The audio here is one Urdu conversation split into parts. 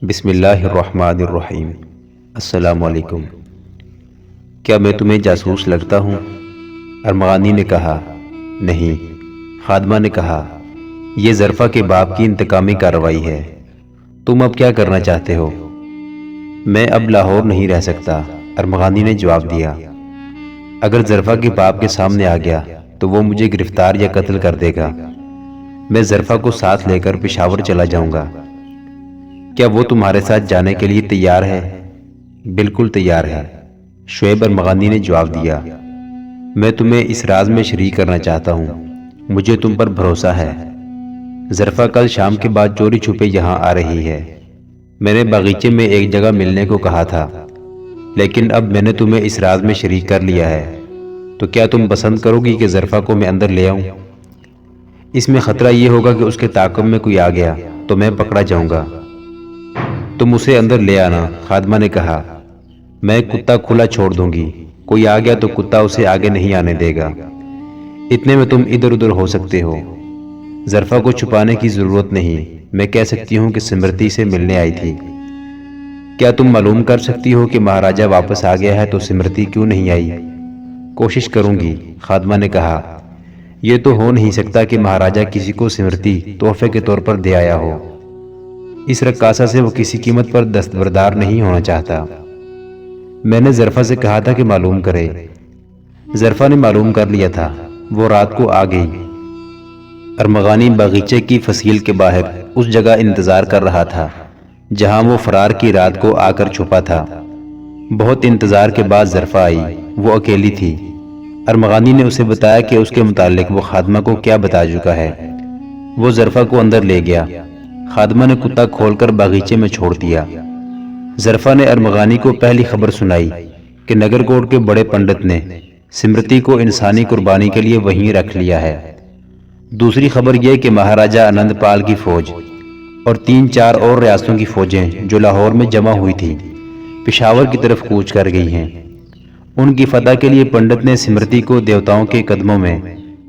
بسم اللہ الرحمن الرحیم۔ السلام علیکم۔ کیا میں تمہیں جاسوس لگتا ہوں؟ ارمغانی نے کہا، نہیں۔ خادمہ نے کہا، یہ ظرفہ کے باپ کی انتقامی کارروائی ہے۔ تم اب کیا کرنا چاہتے ہو؟ میں اب لاہور نہیں رہ سکتا، ارمغانی نے جواب دیا۔ اگر ظرفہ کے باپ کے سامنے آ گیا تو وہ مجھے گرفتار یا قتل کر دے گا۔ میں ظرفہ کو ساتھ لے کر پشاور چلا جاؤں گا۔ کیا وہ تمہارے ساتھ جانے کے لیے تیار ہے؟ بالکل تیار ہے، شعیب ارمغانی نے جواب دیا۔ میں تمہیں اس راز میں شریک کرنا چاہتا ہوں، مجھے تم پر بھروسہ ہے۔ ظرفہ کل شام کے بعد چوری چھپے یہاں آ رہی ہے۔ میں نے باغیچے میں ایک جگہ ملنے کو کہا تھا، لیکن اب میں نے تمہیں اس راز میں شریک کر لیا ہے، تو کیا تم پسند کرو گی کہ ظرفہ کو میں اندر لے آؤں؟ اس میں خطرہ یہ ہوگا کہ اس کے تعاقب میں کوئی آ گیا تو میں پکڑا جاؤں گا۔ تم اسے اندر لے آنا، خادمہ نے کہا۔ میں کتا کھلا چھوڑ دوں گی، کوئی آ گیا تو کتا اسے آگے نہیں آنے دے گا۔ اتنے میں تم ادھر ادھر ہو سکتے ہو۔ ظرفہ کو چھپانے کی ضرورت نہیں، میں کہہ سکتی ہوں کہ سمرتی سے ملنے آئی تھی۔ کیا تم معلوم کر سکتی ہو کہ مہاراجہ واپس آ گیا ہے تو سمرتی کیوں نہیں آئی؟ کوشش کروں گی، خادمہ نے کہا۔ یہ تو ہو نہیں سکتا کہ مہاراجہ کسی کو سمرتی تحفے کے طور پر دے آیا ہو۔ اس رقاصہ سے وہ کسی قیمت پر دستبردار نہیں ہونا چاہتا۔ میں نے ظرفہ سے کہا تھا کہ معلوم کرے۔ ظرفہ نے معلوم کر لیا تھا، وہ رات کو آ گئی۔ ارمغانی باغیچے کی فصیل کے باہر اس جگہ انتظار کر رہا تھا جہاں وہ فرار کی رات کو آ کر چھپا تھا۔ بہت انتظار کے بعد ظرفہ آئی، وہ اکیلی تھی۔ ارمغانی نے اسے بتایا کہ اس کے متعلق وہ خادمہ کو کیا بتا چکا ہے۔ وہ ظرفہ کو اندر لے گیا۔ خادمہ نے کتا کھول کر باغیچے میں چھوڑ دیا۔ ظرفہ نے ارمغانی کو پہلی خبر سنائی کہ نگر کوٹ کے بڑے پنڈت نے سمرتی کو انسانی قربانی کے لیے وہیں رکھ لیا ہے۔ دوسری خبر یہ کہ مہاراجہ آنند پال کی فوج اور 3-4 اور ریاستوں کی فوجیں جو لاہور میں جمع ہوئی تھیں، پشاور کی طرف کوچ کر گئی ہیں۔ ان کی فتح کے لیے پنڈت نے سمرتی کو دیوتاؤں کے قدموں میں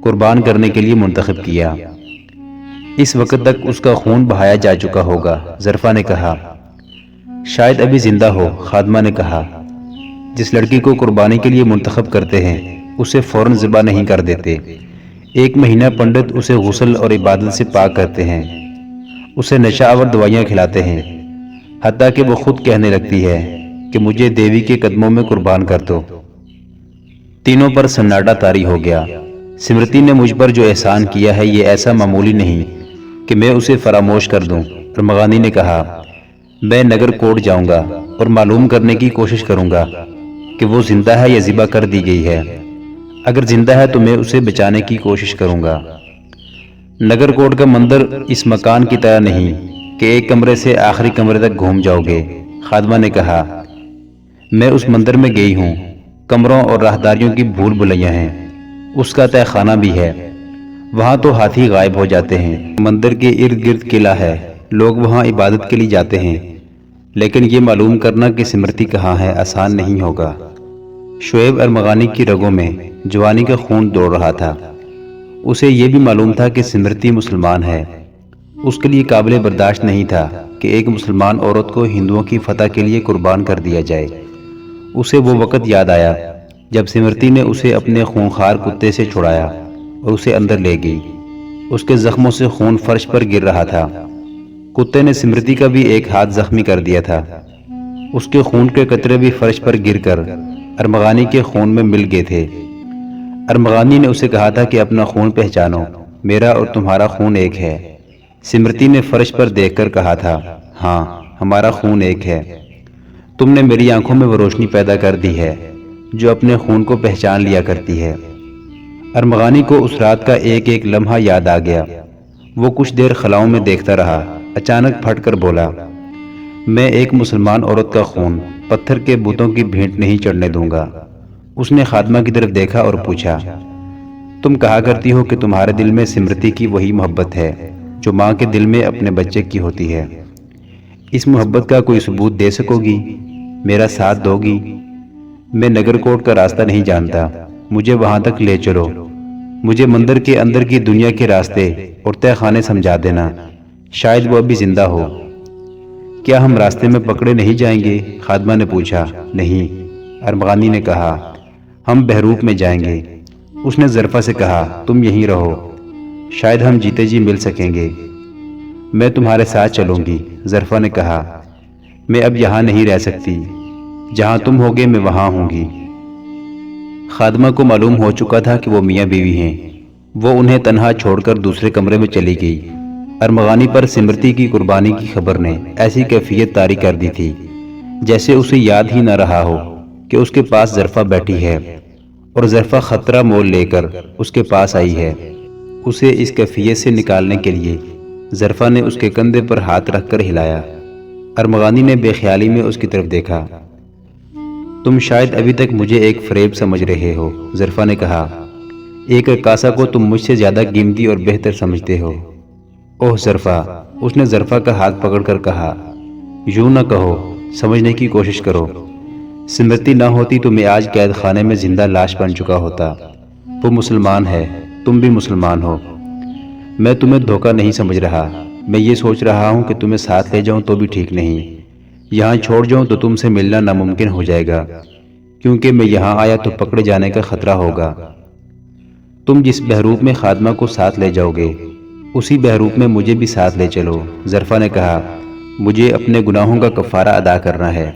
قربان کرنے کے لیے منتخب کیا۔ اس وقت تک اس کا خون بہایا جا چکا ہوگا، ظرفہ نے کہا۔ شاید ابھی زندہ ہو، خادمہ نے کہا۔ جس لڑکی کو قربانی کے لیے منتخب کرتے ہیں اسے فوراً ذبح نہیں کر دیتے۔ 1 مہینہ پنڈت اسے غسل اور عبادت سے پاک کرتے ہیں، اسے نشہ آور دوائیاں کھلاتے ہیں، حتیٰ کہ وہ خود کہنے لگتی ہے کہ مجھے دیوی کے قدموں میں قربان کر دو۔ تینوں پر سناٹا طاری ہو گیا۔ سمرتی نے مجھ پر جو احسان کیا ہے یہ ایسا معمولی نہیں کہ میں اسے فراموش کر دوں، ارمغانی نے کہا۔ میں نگر کوٹ جاؤں گا اور معلوم کرنے کی کوشش کروں گا کہ وہ زندہ ہے یا ذبح کر دی گئی ہے۔ اگر زندہ ہے تو میں اسے بچانے کی کوشش کروں گا۔ نگر کوٹ کا مندر اس مکان کی طرح نہیں کہ ایک کمرے سے آخری کمرے تک گھوم جاؤ گے، خادمہ نے کہا۔ میں اس مندر میں گئی ہوں، کمروں اور راہداریوں کی بھول بھلیاں ہیں، اس کا تہہ خانہ بھی ہے۔ وہاں تو ہاتھی غائب ہو جاتے ہیں۔ مندر کے ارد گرد قلعہ ہے، لوگ وہاں عبادت کے لیے جاتے ہیں، لیکن یہ معلوم کرنا کہ سمرتی کہاں ہے آسان نہیں ہوگا۔ شعیب ارمغانی کی رگوں میں جوانی کا خون دوڑ رہا تھا۔ اسے یہ بھی معلوم تھا کہ سمرتی مسلمان ہے۔ اس کے لیے قابل برداشت نہیں تھا کہ ایک مسلمان عورت کو ہندوؤں کی فتح کے لیے قربان کر دیا جائے۔ اسے وہ وقت یاد آیا جب سمرتی نے اسے اپنے خونخوار کتے سے چھڑایا اور اسے اندر لے گئی۔ اس کے زخموں سے خون فرش پر گر رہا تھا۔ کتے نے سمرتی کا بھی ایک ہاتھ زخمی کر دیا تھا۔ اس کے خون کے قطرے بھی فرش پر گر کر ارمغانی کے خون میں مل گئے تھے۔ ارمغانی نے اسے کہا تھا کہ اپنا خون پہچانو، میرا اور تمہارا خون ایک ہے۔ سمرتی نے فرش پر دیکھ کر کہا تھا، ہاں ہمارا خون ایک ہے۔ تم نے میری آنکھوں میں وہ روشنی پیدا کر دی ہے جو اپنے خون کو پہچان لیا کرتی ہے۔ ارمغانی کو اس رات کا ایک ایک لمحہ یاد آ گیا۔ وہ کچھ دیر خلاؤں میں دیکھتا رہا، اچانک پھٹ کر بولا، میں ایک مسلمان عورت کا خون پتھر کے بتوں کی بھینٹ نہیں چڑھنے دوں گا۔ اس نے خادمہ کی طرف دیکھا اور پوچھا، تم کہا کرتی ہو کہ تمہارے دل میں سمرتی کی وہی محبت ہے جو ماں کے دل میں اپنے بچے کی ہوتی ہے۔ اس محبت کا کوئی ثبوت دے سکو گی؟ میرا ساتھ دو گی؟ میں نگر کوٹ کا راستہ نہیں جانتا، مجھے وہاں تک لے چلو۔ مجھے مندر کے اندر کی دنیا کے راستے اور تہہ خانے سمجھا دینا، شاید وہ ابھی زندہ ہو۔ کیا ہم راستے میں پکڑے نہیں جائیں گے؟ خادمہ نے پوچھا۔ نہیں، ارمغانی نے کہا، ہم بہروپ میں جائیں گے۔ اس نے ظرفہ سے کہا، تم یہیں رہو، شاید ہم جیتے جی مل سکیں گے۔ میں تمہارے ساتھ چلوں گی، ظرفہ نے کہا۔ میں اب یہاں نہیں رہ سکتی، جہاں تم ہوگے میں وہاں ہوں گی۔ خادمہ کو معلوم ہو چکا تھا کہ وہ میاں بیوی ہیں۔ وہ انہیں تنہا چھوڑ کر دوسرے کمرے میں چلی گئی۔ ارمغانی پر سمرتی کی قربانی کی خبر نے ایسی کیفیت طاری کر دی تھی جیسے اسے یاد ہی نہ رہا ہو کہ اس کے پاس ظرفہ بیٹھی ہے اور ظرفہ خطرہ مول لے کر اس کے پاس آئی ہے۔ اسے اس کیفیت سے نکالنے کے لیے ظرفہ نے اس کے کندھے پر ہاتھ رکھ کر ہلایا۔ ارمغانی نے بے خیالی میں اس کی طرف دیکھا۔ تم شاید ابھی تک مجھے ایک فریب سمجھ رہے ہو، ظرفہ نے کہا۔ ایک رقاصہ کو تم مجھ سے زیادہ قیمتی اور بہتر سمجھتے ہو۔ اوہ ظرفہ، اس نے ظرفہ کا ہاتھ پکڑ کر کہا، یوں نہ کہو، سمجھنے کی کوشش کرو۔ سمرتی نہ ہوتی تو میں آج قید خانے میں زندہ لاش بن چکا ہوتا۔ وہ مسلمان ہے، تم بھی مسلمان ہو۔ میں تمہیں دھوکہ نہیں سمجھ رہا، میں یہ سوچ رہا ہوں کہ تمہیں ساتھ لے جاؤں تو بھی ٹھیک نہیں، یہاں چھوڑ جاؤں تو تم سے ملنا ناممکن ہو جائے گا، کیونکہ میں یہاں آیا تو پکڑے جانے کا خطرہ ہوگا۔ تم جس بہروپ میں خادمہ کو ساتھ لے جاؤ گے اسی بہروپ میں مجھے بھی ساتھ لے چلو، ظرفہ نے کہا۔ مجھے اپنے گناہوں کا کفارہ ادا کرنا ہے۔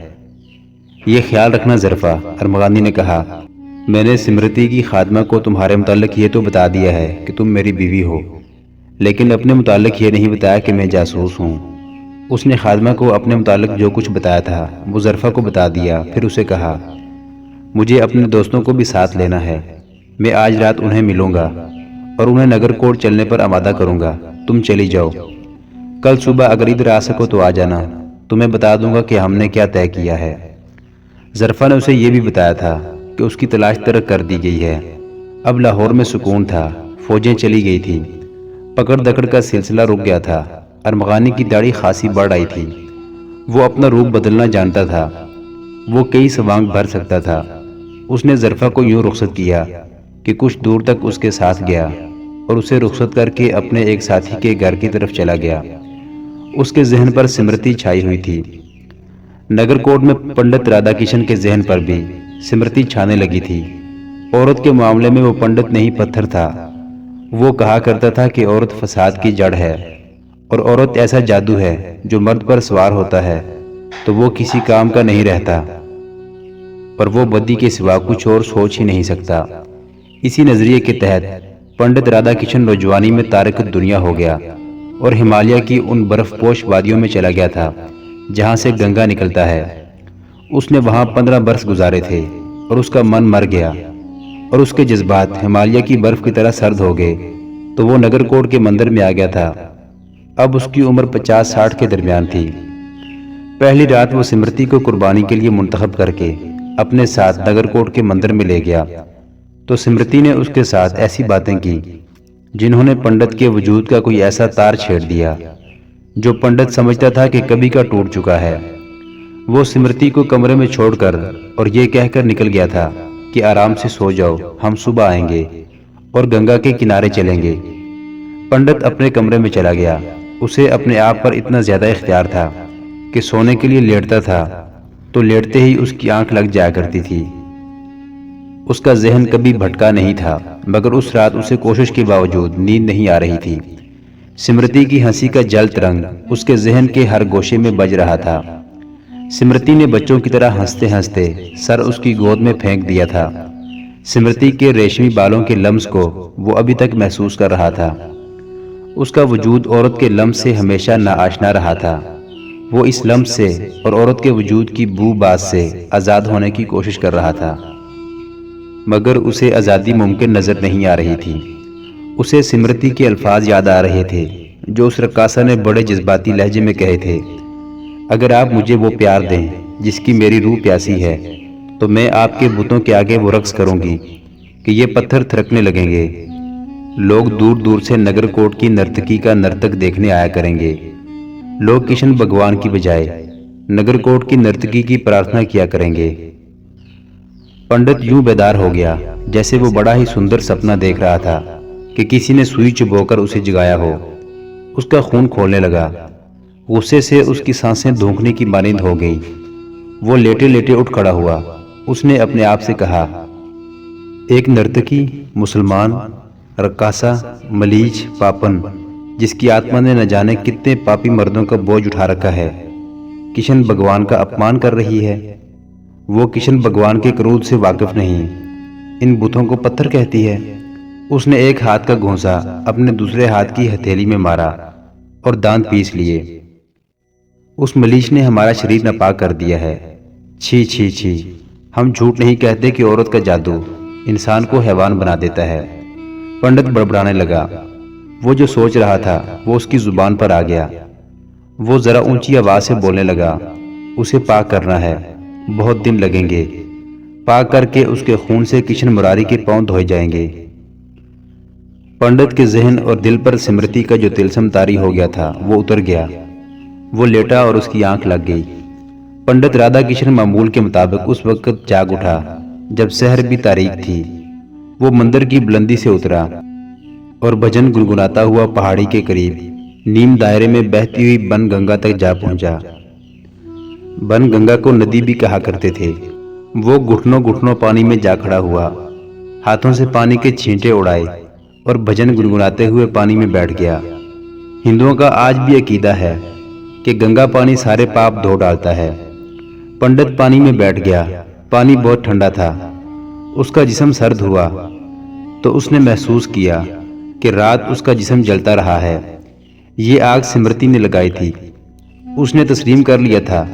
یہ خیال رکھنا ظرفہ، ارمغانی نے کہا، میں نے سمرتی کی خادمہ کو تمہارے متعلق یہ تو بتا دیا ہے کہ تم میری بیوی ہو، لیکن اپنے متعلق یہ نہیں بتایا کہ میں جاسوس ہوں۔ اس نے خادمہ کو اپنے متعلق جو کچھ بتایا تھا وہ ظرفہ کو بتا دیا، پھر اسے کہا، مجھے اپنے دوستوں کو بھی ساتھ لینا ہے، میں آج رات انہیں ملوں گا اور انہیں نگر کوٹ چلنے پر آمادہ کروں گا، تم چلی جاؤ۔ کل صبح اگر ادھر آ سکو تو آ جانا، تمہیں بتا دوں گا کہ ہم نے کیا طے کیا ہے۔ ظرفہ نے اسے یہ بھی بتایا تھا کہ اس کی تلاش ترک کر دی گئی ہے۔ اب لاہور میں سکون تھا، فوجیں چلی گئی تھیں، پکڑ دکڑ کا سلسلہ رک گیا تھا۔ ارمغانی کی داڑھی خاصی بڑھ آئی تھی، وہ اپنا روپ بدلنا جانتا تھا، وہ کئی سوانگ بھر سکتا تھا۔ اس نے ظرفہ کو یوں رخصت کیا کہ کچھ دور تک اس کے ساتھ گیا اور اسے رخصت کر کے اپنے ایک ساتھی کے گھر کی طرف چلا گیا۔ اس کے ذہن پر سمرتی چھائی ہوئی تھی۔ نگر کوٹ میں پنڈت رادھا کشن کے ذہن پر بھی سمرتی چھانے لگی تھی۔ عورت کے معاملے میں وہ پنڈت نہیں پتھر تھا۔ وہ کہا کرتا تھا کہ عورت فساد کی جڑ ہے اور عورت ایسا جادو ہے جو مرد پر سوار ہوتا ہے تو وہ کسی کام کا نہیں رہتا اور وہ بدی کے سوا کچھ اور سوچ ہی نہیں سکتا۔ اسی نظریے کے تحت پنڈت رادھا کشن نوجوانی میں تارک دنیا ہو گیا اور ہمالیہ کی ان برف پوش وادیوں میں چلا گیا تھا جہاں سے گنگا نکلتا ہے۔ اس نے وہاں 15 برس گزارے تھے اور اس کا من مر گیا اور اس کے جذبات ہمالیہ کی برف کی طرح سرد ہو گئے تو وہ نگر کوٹ کے مندر میں آ گیا تھا۔ اب اس کی عمر 50-60 کے درمیان تھی۔ پہلی رات وہ سمرتی کو قربانی کے لیے منتخب کر کے اپنے ساتھ نگر کوٹ کے مندر میں لے گیا تو سمرتی نے اس کے ساتھ ایسی باتیں کی جنہوں نے پنڈت کے وجود کا کوئی ایسا تار چھیڑ دیا جو پنڈت سمجھتا تھا کہ کبھی کا ٹوٹ چکا ہے۔ وہ سمرتی کو کمرے میں چھوڑ کر اور یہ کہہ کر نکل گیا تھا کہ آرام سے سو جاؤ، ہم صبح آئیں گے اور گنگا کے کنارے چلیں گے۔ پنڈت اپنے کمرے میں چلا گیا۔ اسے اپنے آپ پر اتنا زیادہ اختیار تھا کہ سونے کے لیے لیٹتا تھا تو لیٹتے ہی اس کی آنکھ لگ جایا کرتی تھی۔ اس کا ذہن کبھی بھٹکا نہیں تھا، مگر اس رات اسے کوشش کے باوجود نیند نہیں آ رہی تھی۔ سمرتی کی ہنسی کا جل ترنگ اس کے ذہن کے ہر گوشے میں بج رہا تھا۔ سمرتی نے بچوں کی طرح ہنستے ہنستے سر اس کی گود میں پھینک دیا تھا۔ سمرتی کے ریشمی بالوں کے لمس کو وہ ابھی تک محسوس کر رہا تھا۔ اس کا وجود عورت کے لمس سے ہمیشہ ناآشنا رہا تھا۔ وہ اس لمس سے اور عورت کے وجود کی بو باز سے آزاد ہونے کی کوشش کر رہا تھا، مگر اسے آزادی ممکن نظر نہیں آ رہی تھی۔ اسے سمرتی کے الفاظ یاد آ رہے تھے جو اس رقاصہ نے بڑے جذباتی لہجے میں کہے تھے، اگر آپ مجھے وہ پیار دیں جس کی میری روح پیاسی ہے تو میں آپ کے بتوں کے آگے وہ رقص کروں گی کہ یہ پتھر تھرکنے لگیں گے۔ لوگ دور دور سے نگر کوٹ کی نرتکی کا نرتک دیکھنے آیا کریں گے۔ لوگ کشن بھگوان کی بجائے نگر کوٹ کی نرتکی کی پرارتھنا کیا کریں گے۔ پنڈت یوں بیدار ہو گیا جیسے وہ بڑا ہی سندر سپنا دیکھ رہا تھا کہ کسی نے سوئی چبو کر اسے جگایا ہو۔ اس کا خون کھولنے لگا۔ غصے سے اس کی سانسیں دھونکنے کی مانند ہو گئی۔ وہ لیٹے لیٹے اٹھ کھڑا ہوا۔ اس نے اپنے آپ سے کہا، ایک نرتکی، مسلمان، رقاصہ، ملیچ، پاپن، جس کی آتما نے نہ جانے کتنے پاپی مردوں کا بوجھ اٹھا رکھا ہے، کشن بھگوان کا اپمان کر رہی ہے۔ وہ کشن بھگوان کے کرود سے واقف نہیں، ان بتوں کو پتھر کہتی ہے۔ اس نے ایک ہاتھ کا گھونسا اپنے دوسرے ہاتھ کی ہتھیلی میں مارا اور دانت پیس لیے۔ اس ملیچ نے ہمارا شریر ناپاک کر دیا ہے۔ چھی چھی چھی، ہم جھوٹ نہیں کہتے کہ عورت کا جادو انسان کو حیوان بنا دیتا ہے۔ پنڈت بڑبڑانے لگا۔ وہ جو سوچ رہا تھا وہ اس کی زبان پر آ گیا۔ وہ ذرا اونچی آواز سے بولنے لگا، اسے پاک کرنا ہے، بہت دن لگیں گے، پاک کر کے اس کے خون سے کشن مراری کے پاؤں دھوئے جائیں گے۔ پنڈت کے ذہن اور دل پر سمرتی کا جو طلسم طاری ہو گیا تھا وہ اتر گیا۔ وہ لیٹا اور اس کی آنکھ لگ گئی۔ پنڈت رادھا کشن معمول کے مطابق اس وقت جاگ اٹھا جب سحر بھی تاریک تھی۔ وہ مندر کی بلندی سے اترا اور بھجن گنگناتا ہوا پہاڑی کے قریب نیم دائرے میں بہتی ہوئی بن گنگا تک جا پہنچا۔ بن گنگا کو ندی بھی کہا کرتے تھے۔ وہ گھٹنوں گھٹنوں پانی میں جا کھڑا ہوا، ہاتھوں سے پانی کے چھینٹے اڑائے اور بھجن گنگناتے ہوئے پانی میں بیٹھ گیا۔ ہندوؤں کا آج بھی عقیدہ ہے کہ گنگا پانی سارے پاپ دھو ڈالتا ہے۔ پنڈت پانی میں بیٹھ گیا۔ پانی بہت ٹھنڈا تھا۔ اس کا جسم سرد ہوا تو اس نے محسوس کیا کہ رات اس کا جسم جلتا رہا ہے۔ یہ آگ سمرتی نے لگائی تھی۔ اس نے تسلیم کر لیا تھا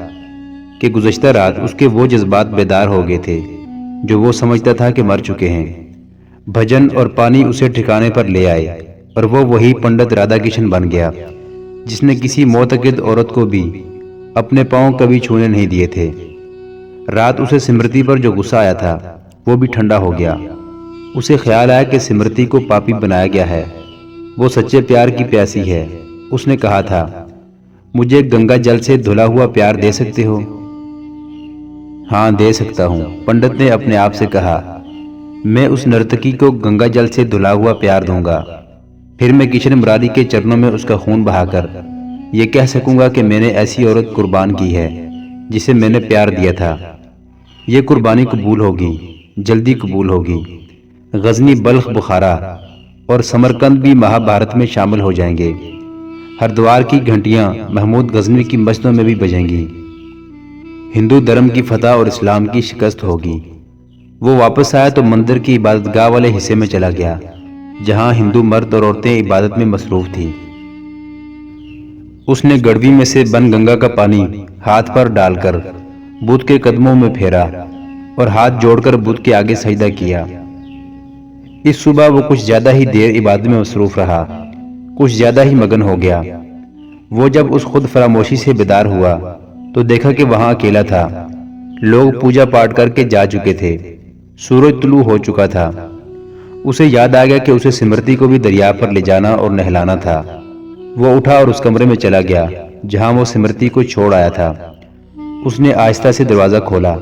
کہ گزشتہ رات اس کے وہ جذبات بیدار ہو گئے تھے جو وہ سمجھتا تھا کہ مر چکے ہیں۔ بھجن اور پانی اسے ٹھکانے پر لے آئے اور وہ وہی پنڈت رادھا کشن بن گیا جس نے کسی معتقد عورت کو بھی اپنے پاؤں کبھی چھونے نہیں دیے تھے۔ رات اسے سمرتی پر جو غصہ آیا تھا وہ بھی ٹھنڈا ہو گیا۔ اسے خیال آیا کہ سمرتی کو پاپی بنایا گیا ہے، وہ سچے پیار کی پیاسی ہے۔ اس نے کہا تھا، مجھے گنگا جل سے دھلا ہوا پیار دے سکتے ہو؟ ہاں دے سکتا ہوں، پنڈت نے اپنے آپ سے کہا۔ میں اس نرتکی کو گنگا جل سے دھلا ہوا پیار دوں گا، پھر میں کشن مراری کے چرنوں میں اس کا خون بہا کر یہ کہہ سکوں گا کہ میں نے ایسی عورت قربان کی ہے جسے میں نے پیار دیا تھا۔ یہ قربانی قبول ہوگی، جلدی قبول ہوگی۔ غزنی، بلخ، بخارا اور سمرقند بھی مہابھارت میں شامل ہو جائیں گے۔ ہردوار کی گھنٹیاں محمود غزنوی کی مسجدوں میں بھی بجیں گی۔ ہندو دھرم کی فتح اور اسلام کی شکست ہوگی۔ وہ واپس آیا تو مندر کی عبادت گاہ والے حصے میں چلا گیا جہاں ہندو مرد اور عورتیں عبادت میں مصروف تھیں۔ اس نے گڑوی میں سے بن گنگا کا پانی ہاتھ پر ڈال کر بدھ کے قدموں میں پھیرا اور ہاتھ جوڑ کر بدھ کے آگے سجدہ کیا۔ اس صبح وہ کچھ زیادہ ہی دیر عبادت میں مصروف رہا، کچھ زیادہ ہی مگن ہو گیا۔ وہ جب اس خود فراموشی سے بیدار ہوا تو دیکھا کہ وہاں اکیلا تھا۔ لوگ پوجا پاٹ کر کے جا چکے تھے، سورج طلوع ہو چکا تھا۔ اسے یاد آ گیا کہ اسے سمرتی کو بھی دریا پر لے جانا اور نہلانا تھا۔ وہ اٹھا اور اس کمرے میں چلا گیا جہاں وہ سمرتی کو چھوڑ آیا تھا۔ اس نے آہستہ سے دروازہ کھولا۔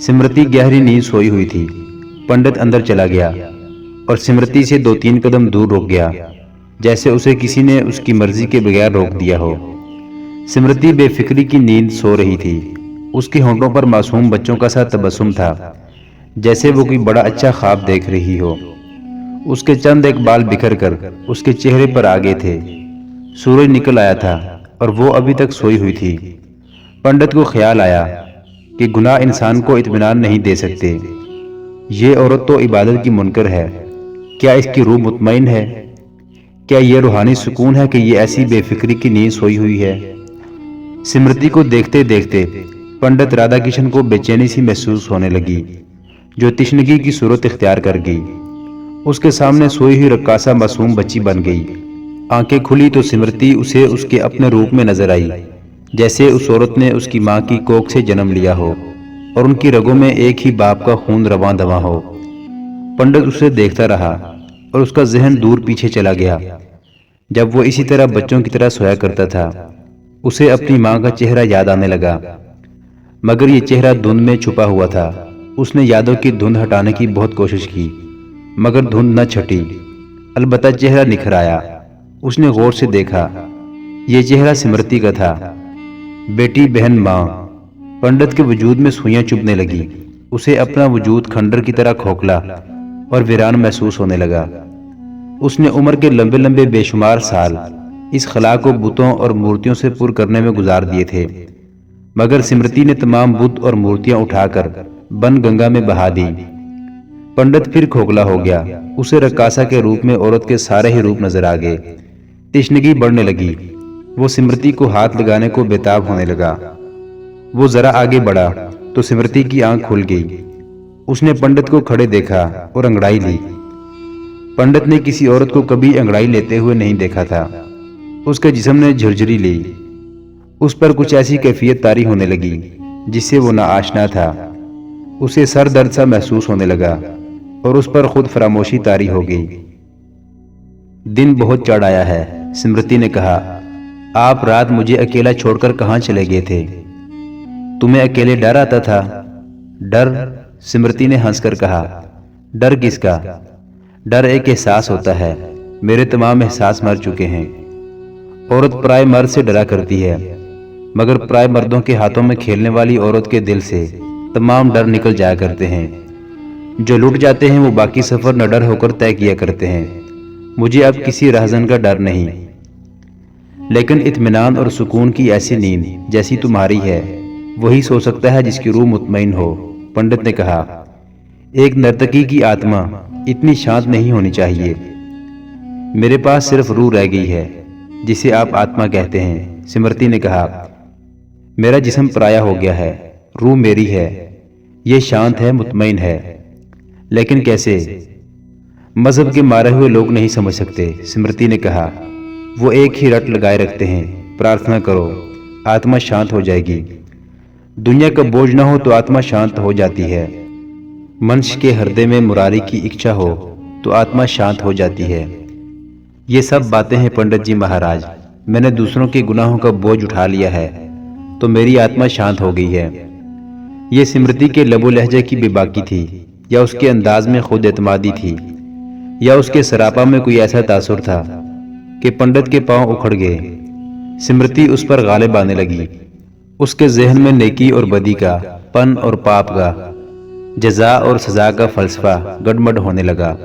سمرتی گہری نیند سوئی ہوئی تھی۔ پنڈت اندر چلا گیا اور سمرتی سے 2-3 قدم دور رک گیا، جیسے اسے کسی نے اس کی مرضی کے بغیر روک دیا ہو۔ سمرتی بے فکری کی نیند سو رہی تھی۔ اس کے ہونٹوں پر معصوم بچوں کا سا تبسم تھا، جیسے وہ کوئی بڑا اچھا خواب دیکھ رہی ہو۔ اس کے چند ایک بال بکھر کر اس کے چہرے پر آ گئے تھے۔ سورج نکل آیا تھا اور وہ ابھی تک سوئی ہوئی تھی۔ پنڈت کو خیال آیا کہ گناہ انسان کو اطمینان نہیں دے سکتے۔ یہ عورت تو عبادت کی منکر ہے، کیا اس کی روح مطمئن ہے؟ کیا یہ روحانی سکون ہے کہ یہ ایسی بے فکری کی نیند سوئی ہوئی ہے؟ سمرتی کو دیکھتے دیکھتے پنڈت رادھا کشن کو بے چینی سی محسوس ہونے لگی جو تشنگی کی صورت اختیار کر گئی۔ اس کے سامنے سوئی ہوئی رقاصہ معصوم بچی بن گئی۔ آنکھیں کھلی تو سمرتی اسے اس کے اپنے روپ میں نظر آئی، جیسے اس عورت نے اس کی ماں کی کوکھ سے جنم لیا ہو اور ان کی رگوں میں ایک ہی باپ کا خون رواں دواں ہو۔ پنڈت اسے دیکھتا رہا اور اس کا ذہن دور پیچھے چلا گیا جب وہ اسی طرح بچوں کی طرح سویا کرتا تھا۔ اسے اپنی ماں کا چہرہ یاد آنے لگا، مگر یہ چہرہ دھند میں چھپا ہوا تھا۔ اس نے یادوں کی دھند ہٹانے کی بہت کوشش کی مگر دھند نہ چھٹی، البتہ چہرہ نکھر آیا۔ اس نے غور سے دیکھا، یہ چہرہ سمرتی کا تھا۔ بیٹی، بہن، ماں۔ پنڈت کے وجود میں سوئیاں چبھنے لگی۔ اسے اپنا وجود کھنڈر کی طرح کھوکھلا اور ویران محسوس ہونے لگا۔ اس نے عمر کے لمبے لمبے بے شمار سال اس خلا کو بتوں اور مورتیوں سے پر کرنے میں گزار دیے تھے، مگر سمرتی نے تمام بت اور مورتیاں اٹھا کر بن گنگا میں بہا دی۔ پنڈت پھر کھوکھلا ہو گیا۔ اسے رقاصہ کے روپ میں عورت کے سارے ہی روپ نظر آ گئے۔ تشنگی بڑھنے لگی۔ وہ سمرتی کو ہاتھ لگانے کو بےتاب ہونے لگا۔ وہ ذرا آگے بڑھا تو سمرتی کی آنکھ کھل گئی۔ اس نے پنڈت کو کھڑے دیکھا اور انگڑائی لی۔ پنڈت نے کسی عورت کو کبھی انگڑائی لیتے ہوئے نہیں دیکھا تھا۔ اس کے جسم نے جھرجھری لی۔ اس پر کچھ ایسی کیفیت طاری ہونے لگی جس سے وہ ناآشنا تھا۔ اسے سر درد سا محسوس ہونے لگا اور اس پر خود فراموشی طاری ہو گئی۔ دن بہت چڑھ آیا ہے، سمرتی نے کہا۔ آپ رات مجھے اکیلا چھوڑ کر کہاں چلے گئے تھے؟ تمہیں اکیلے ڈر آتا تھا؟ ڈر؟ سمرتی نے ہنس کر کہا۔ ڈر کس کا؟ ڈر ایک احساس ہوتا ہے۔ میرے تمام احساس مر چکے ہیں۔ عورت پرائے مرد سے ڈرا کرتی ہے، مگر پرائے مردوں کے ہاتھوں میں کھیلنے والی عورت کے دل سے تمام ڈر نکل جایا کرتے ہیں۔ جو لٹ جاتے ہیں وہ باقی سفر نہ ڈر ہو کر طے کیا کرتے ہیں۔ مجھے اب کسی رہزن کا ڈر نہیں، لیکن اطمینان اور سکون کی ایسی نیند جیسی تمہاری ہے وہی سو سکتا ہے جس کی روح مطمئن ہو، پنڈت نے کہا۔ ایک نرتکی کی آتما اتنی شانت نہیں ہونی چاہیے۔ میرے پاس صرف روح رہ گئی ہے جسے آپ آتما کہتے ہیں، سمرتی نے کہا۔ میرا جسم پرایا ہو گیا ہے، روح میری ہے، یہ شانت ہے، مطمئن ہے، لیکن کیسے؟ مذہب کے مارے ہوئے لوگ نہیں سمجھ سکتے، سمرتی نے کہا۔ وہ ایک ہی رٹ لگائے رکھتے ہیں، پرارتھنا کرو، آتما شانت ہو جائے گی۔ دنیا کا بوجھ نہ ہو تو آتما شانت ہو جاتی ہے۔ منش کے ہردے میں مراری کی اکچھا ہو تو آتما شانت ہو جاتی ہے۔ یہ سب باتیں ہیں پنڈت جی مہاراج۔ میں نے دوسروں کے گناہوں کا بوجھ اٹھا لیا ہے تو میری آتما شانت ہو گئی ہے۔ یہ سمرتی کے لب و لہجے کی بے باکی تھی، یا اس کے انداز میں خود اعتمادی تھی، یا اس کے سراپا میں کوئی ایسا تاثر تھا کہ پنڈت کے پاؤں اکھڑ گئے۔ سمرتی اس پر غالب آنے لگی۔ اس کے ذہن میں نیکی اور بدی کا، پن اور پاپ کا، جزا اور سزا کا فلسفہ گڈمڈ ہونے لگا۔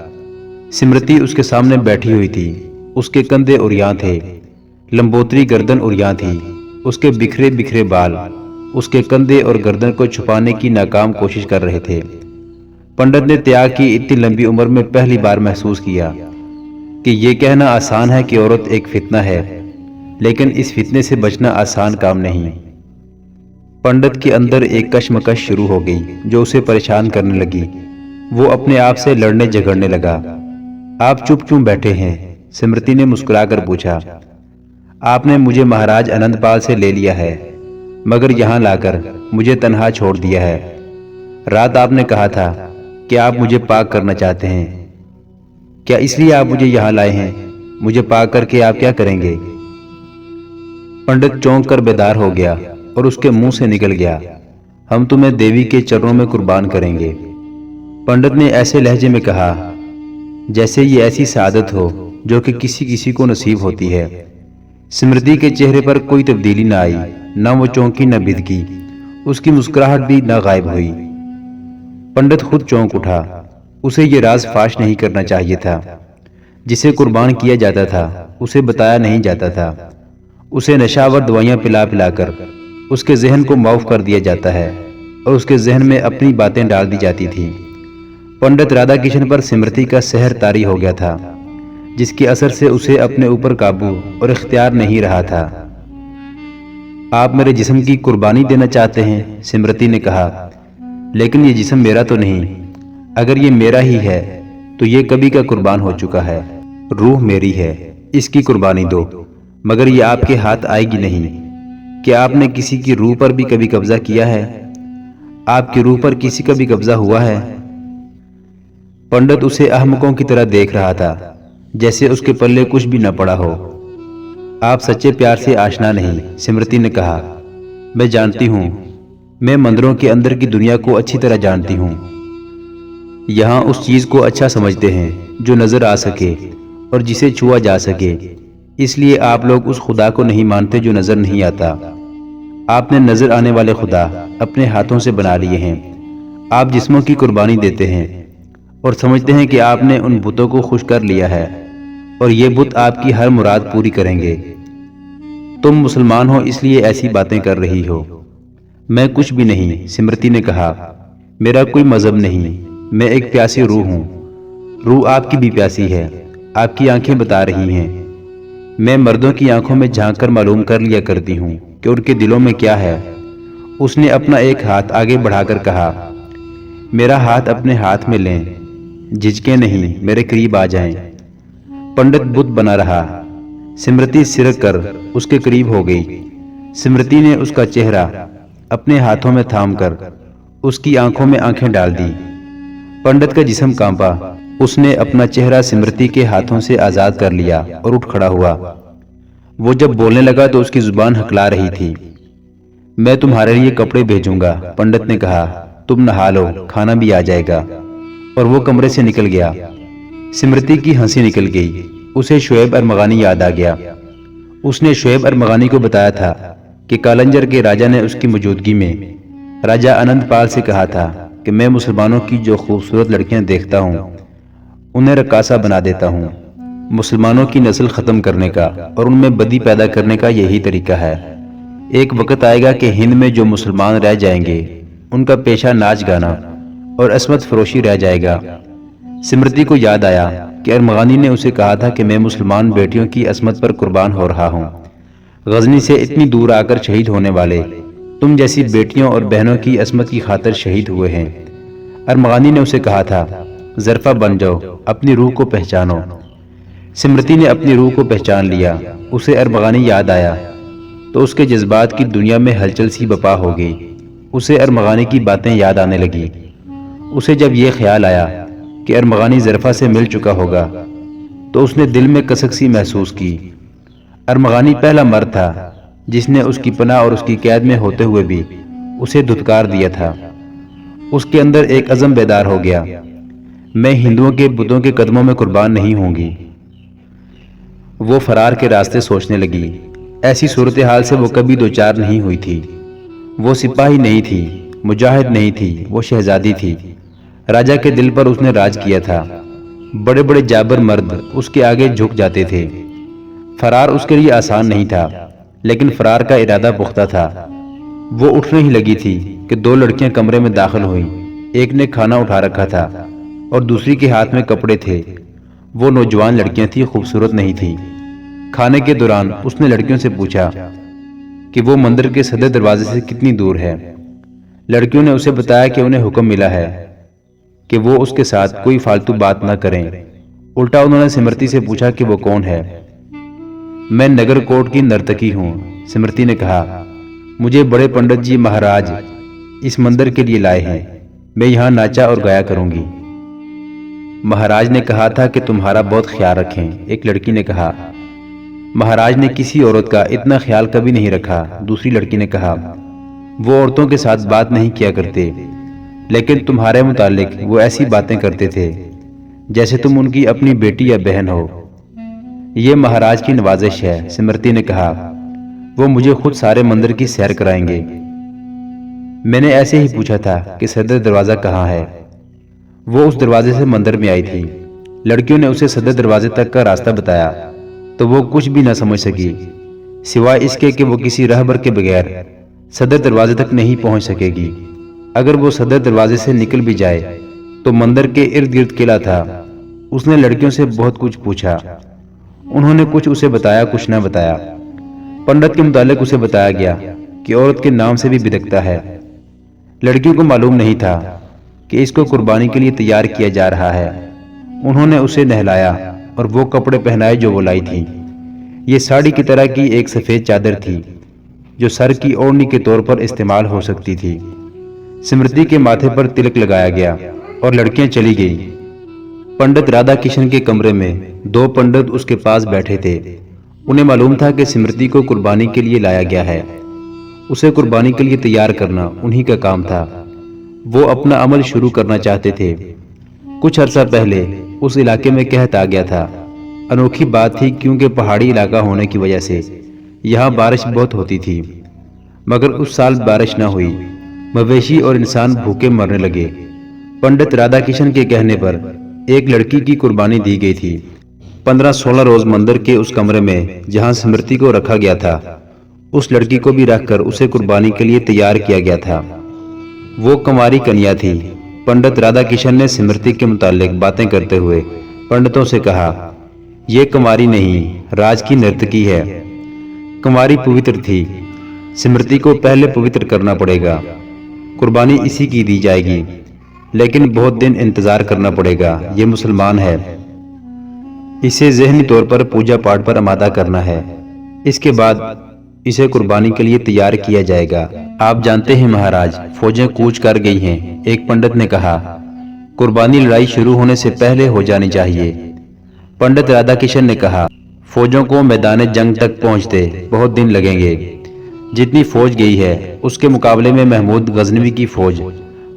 سمرتی اس کے سامنے بیٹھی ہوئی تھی۔ اس کے کندھے عریاں تھے، لمبوتری گردن عریاں تھی، اس کے بکھرے بکھرے بال اس کے کندھے اور گردن کو چھپانے کی ناکام کوشش کر رہے تھے۔ پنڈت نے تیاگ کی اتنی لمبی عمر میں پہلی بار محسوس کیا کہ یہ کہنا آسان ہے کہ عورت ایک فتنہ ہے، لیکن اس فتنے سے بچنا آسان کام نہیں۔ پنڈت کے اندر ایک کشمکش شروع ہو گئی جو اسے پریشان کرنے لگی۔ وہ اپنے آپ سے لڑنے جھگڑنے لگا۔ آپ چپ کیوں بیٹھے ہیں؟ سمرتی نے مسکرا کر پوچھا۔ آپ نے مجھے مہاراج انند پال سے لے لیا ہے، مگر یہاں لا کر مجھے تنہا چھوڑ دیا ہے۔ رات آپ نے کہا تھا کہ آپ مجھے پاک کرنا چاہتے ہیں۔ کیا اس لیے آپ مجھے یہاں لائے ہیں؟ مجھے پاک کر کے آپ کیا کریں گے؟ پنڈت چونک کر بیدار ہو گیا اور اس کے منہ سے نکل گیا، ہم تمہیں دیوی کے چرنوں میں قربان کریں گے۔ پنڈت نے ایسے لہجے میں کہا جیسے یہ ایسی سعادت ہو جو کہ کسی کسی کو نصیب ہوتی ہے۔ سمرتی کے چہرے پر کوئی تبدیلی نہ آئی، نہ وہ چونکی نہ بھدکی، اس کی مسکراہٹ بھی نہ غائب ہوئی۔ پنڈت خود چونک اٹھا۔ اسے یہ راز فاش نہیں کرنا چاہیے تھا۔ جسے قربان کیا جاتا تھا اسے بتایا نہیں جاتا تھا۔ اسے نشاور دوائیاں پلا پلا کر اس کے ذہن کو معاف کر دیا جاتا ہے اور اس کے ذہن میں اپنی باتیں ڈال دی جاتی تھی۔ پنڈت رادھا کرشن پر سمرتی کا سحر طاری ہو گیا تھا، جس کے اثر سے اسے اپنے اوپر قابو اور اختیار نہیں رہا تھا۔ آپ میرے جسم کی قربانی دینا چاہتے ہیں؟ سمرتی نے کہا، لیکن یہ جسم میرا تو نہیں۔ اگر یہ میرا ہی ہے تو یہ کبھی کا قربان ہو چکا ہے۔ روح میری ہے، اس کی قربانی دو، مگر یہ آپ کے ہاتھ آئے گی نہیں۔ کیا آپ نے کسی کی روح پر بھی کبھی قبضہ کیا ہے؟ آپ کی روح پر کسی کا بھی قبضہ ہوا ہے؟ پنڈت اسے احمقوں کی طرح دیکھ رہا تھا، جیسے اس کے پلے کچھ بھی نہ پڑا ہو۔ آپ سچے پیار سے آشنا نہیں، سمرتی نے کہا۔ میں جانتی ہوں، میں مندروں کے اندر کی دنیا کو اچھی طرح جانتی ہوں۔ یہاں اس چیز کو اچھا سمجھتے ہیں جو نظر آ سکے اور جسے چھوا جا سکے۔ اس لیے آپ لوگ اس خدا کو نہیں مانتے جو نظر نہیں آتا۔ آپ نے نظر آنے والے خدا اپنے ہاتھوں سے بنا لیے ہیں۔ آپ جسموں کی قربانی دیتے ہیں اور سمجھتے ہیں کہ آپ نے ان بتوں کو خوش کر لیا ہے اور یہ بت آپ کی ہر مراد پوری کریں گے۔ تم مسلمان ہو اس لیے ایسی باتیں کر رہی ہو۔ میں کچھ بھی نہیں، سمرتی نے کہا۔ میرا کوئی مذہب نہیں، میں ایک پیاسی روح ہوں۔ روح آپ کی بھی پیاسی ہے، آپ کی آنکھیں بتا رہی ہیں۔ میں مردوں کی آنکھوں میں جھانک کر معلوم کر لیا کرتی ہوں کہ ان کے دلوں میں کیا ہے۔ اس نے اپنا ایک ہاتھ آگے بڑھا کر کہا، میرا ہاتھ اپنے ہاتھ میں لیں، جھجکیں نہیں، میرے قریب آ جائیں۔ پنڈت بت بنا رہا۔ سمرتی سرک کر اس کے قریب ہو گئی۔ سمرتی نے اس کا چہرہ اپنے ہاتھوں میں تھام کر اس کی آنکھوں میں آنکھیں ڈال دی۔ پنڈت کا جسم کانپا۔ اس نے اپنا چہرہ سمرتی کے ہاتھوں سے آزاد کر لیا اور اٹھ کھڑا ہوا۔ وہ جب بولنے لگا تو اس کی زبان ہکلا رہی تھی۔ میں تمہارے لیے کپڑے بھیجوں گا، پنڈت نے کہا، تم نہا لو، کھانا بھی آ جائے گا، اور وہ کمرے سے نکل گیا۔ سمرتی کی ہنسی نکل گئی۔ اسے شعیب ارمغانی یاد آ گیا۔ اس نے شعیب ارمغانی کو بتایا تھا کہ کالنجر کے راجا نے اس کی موجودگی میں راجہ انند پال سے کہا تھا کہ میں مسلمانوں کی جو خوبصورت لڑکیاں دیکھتا ہوں انہیں رقاصہ بنا دیتا ہوں۔ مسلمانوں کی نسل ختم کرنے کا اور ان میں بدی پیدا کرنے کا یہی طریقہ ہے۔ ایک وقت آئے گا کہ ہند میں جو مسلمان رہ جائیں گے ان کا پیشہ ناچ گانا اور عصمت فروشی رہ جائے گا۔ سمرتی کو یاد آیا کہ ارمغانی نے اسے کہا تھا کہ میں مسلمان بیٹیوں کی عصمت پر قربان ہو رہا ہوں۔ غزنی سے اتنی دور آ کر شہید ہونے والے تم جیسی بیٹیوں اور بہنوں کی عصمت کی خاطر شہید ہوئے ہیں۔ ارمغانی نے اسے کہا تھا، ظرفہ بن جاؤ، اپنی روح کو پہچانو۔ سمرتی نے اپنی روح کو پہچان لیا۔ اسے ارمغانی یاد آیا تو اس کے جذبات کی دنیا میں ہلچل سی بپا ہو گئی۔ اسے ارمغانی کی باتیں یاد آنے لگی۔ اسے جب یہ خیال آیا کہ ارمغانی ظرفہ سے مل چکا ہوگا تو اس نے دل میں کسک سی محسوس کی۔ ارمغانی پہلا مرد تھا جس نے اس کی پناہ اور اس کی قید میں ہوتے ہوئے بھی اسے دھتکار دیا تھا۔ اس کے اندر ایک عزم بیدار ہو گیا، میں ہندوؤں کے بتوں کے قدموں میں قربان نہیں ہوں گی۔ وہ فرار کے راستے سوچنے لگی۔ ایسی صورتحال سے وہ کبھی دوچار نہیں ہوئی تھی۔ وہ سپاہی نہیں تھی، مجاہد نہیں تھی، وہ شہزادی تھی۔ راجا کے دل پر اس نے راج کیا تھا۔ بڑے بڑے جابر مرد اس کے آگے جھک جاتے تھے۔ فرار اس کے لیے آسان نہیں تھا، لیکن فرار کا ارادہ پختہ تھا۔ وہ اٹھنے ہی لگی تھی کہ دو لڑکیاں کمرے میں داخل ہوئیں۔ ایک نے کھانا اٹھا رکھا تھا اور دوسری کے ہاتھ میں کپڑے تھے۔ وہ نوجوان لڑکیاں تھیں، خوبصورت نہیں تھیں۔ کھانے کے دوران اس نے لڑکیوں سے پوچھا کہ وہ مندر کے صدر دروازے سے کتنی دور ہے۔ لڑکیوں نے اسے بتایا کہ انہیں حکم ملا ہے کہ وہ اس کے ساتھ کوئی فالتو بات نہ کریں۔ الٹا انہوں نے سمرتی سے پوچھا کہ وہ کون ہے۔ میں نگر کوٹ کی نرتکی ہوں، سمرتی نے کہا۔ مجھے بڑے پنڈت جی مہاراج اس مندر کے لیے لائے ہیں، میں یہاں ناچا اور گایا کروں گی۔ مہاراج نے کہا تھا کہ تمہارا بہت خیال رکھیں، ایک لڑکی نے کہا۔ مہاراج نے کسی عورت کا اتنا خیال کبھی نہیں رکھا، دوسری لڑکی نے کہا۔ وہ عورتوں کے ساتھ بات نہیں کیا کرتے، لیکن تمہارے متعلق وہ ایسی باتیں کرتے تھے جیسے تم ان کی اپنی بیٹی یا بہن ہو۔ یہ مہاراج کی نوازش ہے، سمرتی نے کہا۔ وہ مجھے خود سارے مندر کی سیر کرائیں گے۔ میں نے ایسے ہی پوچھا تھا کہ صدر دروازہ کہاں ہے۔ وہ اس دروازے سے مندر میں آئی تھی۔ لڑکیوں نے اسے صدر دروازے تک کا راستہ بتایا تو وہ کچھ بھی نہ سمجھ سکی، سوائے اس کے کہ وہ کسی رہبر کے بغیر صدر دروازے تک نہیں پہنچ سکے گی۔ اگر وہ صدر دروازے سے نکل بھی جائے تو مندر کے ارد گرد قلعہ تھا۔ اس نے لڑکیوں سے بہت کچھ پوچھا، انہوں نے کچھ اسے بتایا، کچھ نہ بتایا۔ پنڈت کے متعلق اسے بتایا گیا کہ عورت کے نام سے بھی بدکتا ہے۔ لڑکیوں کو معلوم نہیں تھا کہ اس کو قربانی کے لیے تیار کیا جا رہا ہے۔ انہوں نے اسے نہلایا اور وہ کپڑے پہنائے جو وہ لائی تھی۔ یہ ساڑی کی طرح کی ایک سفید چادر تھی جو سر کی اوڑھنی کے طور پر استعمال ہو سکتی تھی۔ سمرتی کے ماتھے پر تلک لگایا گیا اور لڑکیاں چلی گئیں۔ پنڈت رادھا کشن کے کمرے میں دو پنڈت اس کے پاس بیٹھے تھے۔ انہیں معلوم تھا کہ سمرتی کو قربانی کے لیے لایا گیا ہے۔ اسے قربانی کے لیے تیار کرنا انہی کا کام تھا۔ وہ اپنا عمل شروع کرنا چاہتے تھے۔ کچھ عرصہ پہلے اس علاقے میں قحط آ گیا تھا۔ انوکھی بات تھی کیونکہ پہاڑی علاقہ ہونے کی وجہ سے یہاں بارش بہت ہوتی تھی، مگر اس سال بارش نہ ہوئی۔ مویشی اور انسان بھوکے مرنے لگے۔ پنڈت رادھا کرشن کے کہنے پر ایک لڑکی کی قربانی دی گئی تھی۔ 15-16 روز مندر کے اس کمرے میں جہاں سمرتی کو رکھا گیا تھا، اس لڑکی کو بھی رکھ کر اسے قربانی کے لیے تیار کیا گیا تھا۔ وہ کنواری کنیا تھی۔ پنڈت رادھا کرشن نے سمرتی کے متعلق باتیں کرتے ہوئے پنڈتوں سے کہا، یہ کنواری نہیں، راج کی نرتکی ہے۔ کنواری پوتر تھی، سمرتی کو پہلے پوتر کرنا پڑے گا۔ قربانی اسی کی دی جائے گی، لیکن بہت دن انتظار کرنا پڑے گا۔ یہ مسلمان ہے، اسے ذہنی طور پر پوجا پاٹ پر آمادہ کرنا ہے، اس کے بعد اسے قربانی کے لیے تیار کیا جائے گا۔ آپ جانتے ہیں مہاراج، فوجیں کوچ کر گئی ہیں، ایک پنڈت نے کہا۔ قربانی لڑائی شروع ہونے سے پہلے ہو جانی چاہیے۔ پنڈت رادھا کرشن نے کہا، فوجوں کو میدان جنگ تک پہنچتے بہت دن لگیں گے۔ جتنی فوج گئی ہے اس کے مقابلے میں محمود غزنوی کی فوج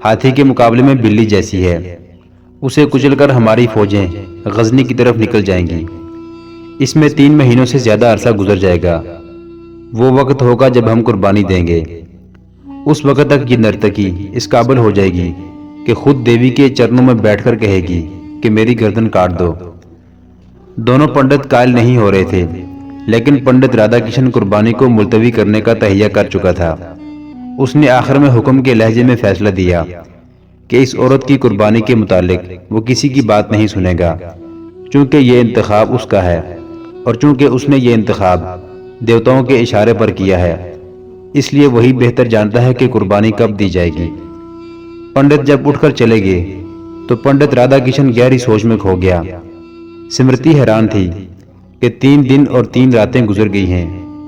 ہاتھی کے مقابلے میں بلی جیسی ہے۔ اسے کچل کر ہماری فوجیں غزنی کی طرف نکل جائیں گی۔ اس میں 3 مہینوں سے زیادہ عرصہ گزر جائے گا۔ وہ وقت ہوگا جب ہم قربانی دیں گے۔ اس وقت تک یہ نرتکی اس قابل ہو جائے گی کہ خود دیوی کے چرنوں میں بیٹھ کر کہے گی کہ میری گردن کاٹ دو۔ دونوں پنڈت قائل نہیں ہو رہے تھے، لیکن پنڈت رادھا کرشن قربانی کو ملتوی کرنے کا تہیہ کر چکا تھا۔ اس نے آخر میں حکم کے لہجے میں فیصلہ دیا کہ اس عورت کی قربانی کے متعلق وہ کسی کی بات نہیں سنے گا، چونکہ یہ انتخاب اس کا ہے، اور چونکہ اس نے یہ انتخاب دیوتاؤں کے اشارے پر کیا ہے، اس لیے وہی بہتر جانتا ہے کہ قربانی کب دی جائے گی۔ پنڈت جب اٹھ کر چلے گئے تو پنڈت رادھا کرشن گہری سوچ میں کھو گیا۔ سمرتی حیران تھی کہ 3 دن اور 3 راتیں گزر گئی ہیں،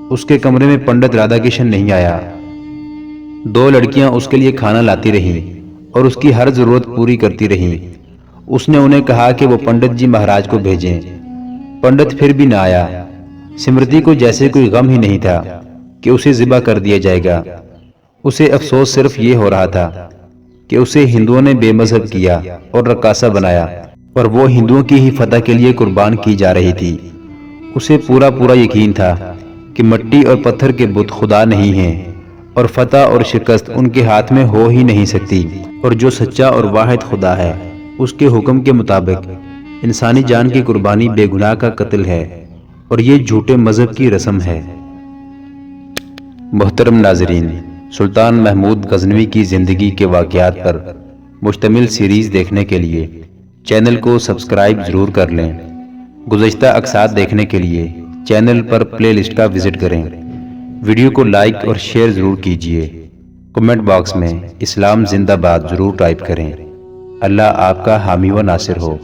اس کے کمرے میں پنڈت رادھا کرشن نہیں آیا۔ 2 لڑکیاں اس کے لیے کھانا لاتی رہیں اور اس کی ہر ضرورت پوری کرتی رہیں۔ اس نے انہیں کہا کہ وہ پنڈت جی مہاراج کو بھیجیں۔ پنڈت پھر بھی نہ آیا۔ سمرتی کو جیسے کوئی غم ہی نہیں تھا کہ اسے ذبح کر دیا جائے گا۔ اسے افسوس صرف یہ ہو رہا تھا کہ اسے ہندوؤں نے بے مذہب کیا اور رقاصہ بنایا، اور وہ ہندوؤں کی ہی فتح کے لیے قربان کی جا رہی تھی۔ اسے پورا یقین تھا کہ مٹی اور پتھر کے بت خدا نہیں ہیں، اور فتح اور شکست ان کے ہاتھ میں ہو ہی نہیں سکتی، اور جو سچا اور واحد خدا ہے اس کے حکم کے مطابق انسانی جان کی قربانی بے گناہ کا قتل ہے، اور یہ جھوٹے مذہب کی رسم ہے۔ محترم ناظرین، سلطان محمود غزنوی کی زندگی کے واقعات پر مشتمل سیریز دیکھنے کے لیے چینل کو سبسکرائب ضرور کر لیں۔ گزشتہ اقساط دیکھنے کے لیے چینل پر پلے لسٹ کا وزٹ کریں۔ ویڈیو کو لائک اور شیئر ضرور کیجیے۔ کمنٹ باکس میں اسلام زندہ باد ضرور ٹائپ کریں۔ اللہ آپ کا حامی و ناصر ہو۔